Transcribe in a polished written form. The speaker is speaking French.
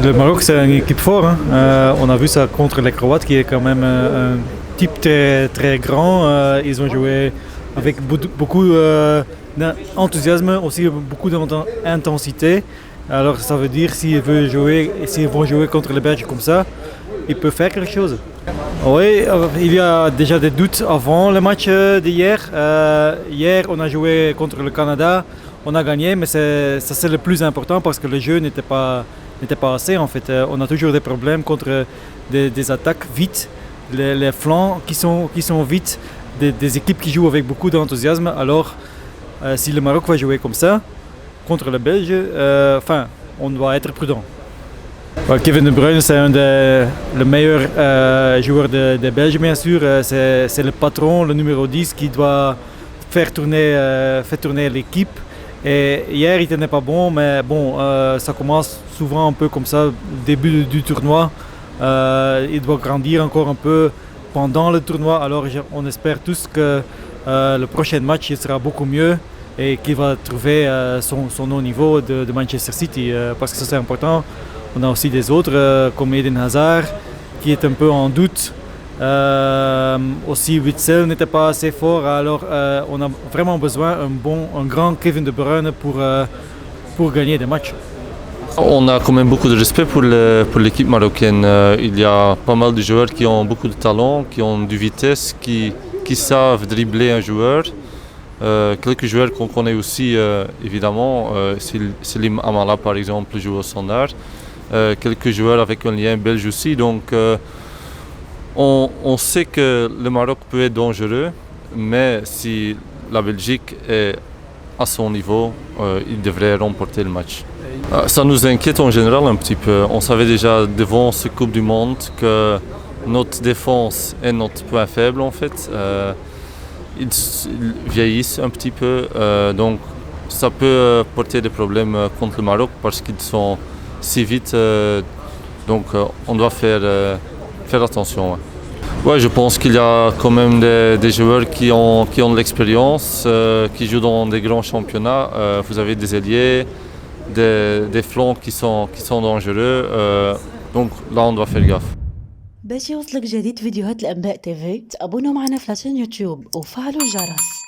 Le Maroc, c'est une équipe forte, hein. On a vu ça contre les Croates, qui est quand même un type très, très grand. Ils ont joué avec beaucoup d'enthousiasme, aussi beaucoup d'intensité. Alors ça veut dire s'ils vont jouer contre les Belges comme ça, ils peuvent faire quelque chose. Oui, il y a déjà des doutes avant le match d'hier. Hier, on a joué contre le Canada, on a gagné, mais ça c'est le plus important parce que le jeu n'était pas assez en fait. On a toujours des problèmes contre des attaques vite, les flancs qui sont vite, des équipes qui jouent avec beaucoup d'enthousiasme. Alors, si le Maroc va jouer comme ça contre les Belges, on doit être prudent. Kevin De Bruyne, c'est le meilleur joueur des Belges, bien sûr. C'est le patron, le numéro 10, qui doit faire tourner l'équipe. Et hier, il n'était pas bon, mais bon, ça commence souvent un peu comme ça, début du tournoi. Il doit grandir encore un peu pendant le tournoi. Alors, on espère tous que le prochain match il sera beaucoup mieux et qu'il va trouver son haut niveau de Manchester City, parce que ça c'est important. On a aussi des autres comme Eden Hazard qui est un peu en doute. Aussi Witsel n'était pas assez fort. Alors on a vraiment besoin d'un grand Kevin De Bruyne pour gagner des matchs. On a quand même beaucoup de respect pour l'équipe marocaine. Il y a pas mal de joueurs qui ont beaucoup de talent, qui ont de vitesse, qui savent dribbler un joueur. Quelques joueurs qu'on connaît aussi, évidemment, Selim Amala par exemple joue au Standard. Quelques joueurs avec un lien belge aussi, donc on sait que le Maroc peut être dangereux, mais si la Belgique est à son niveau, il devrait remporter le match. Ça nous inquiète en général un petit peu. On savait déjà devant ce Coupe du Monde que notre défense est notre point faible en fait. Ils vieillissent un petit peu, donc ça peut porter des problèmes contre le Maroc parce qu'ils sont si vite, donc on doit faire attention. Ouais, je pense qu'il y a quand même des joueurs qui ont de l'expérience, qui jouent dans des grands championnats. Vous avez des ailiers, des flancs qui sont dangereux, donc là on doit faire gaffe. باش يوصلك جديد فيديوهات الأنباء تيفي تابونوا معنا في لاشين يوتيوب وفعلوا الجرس.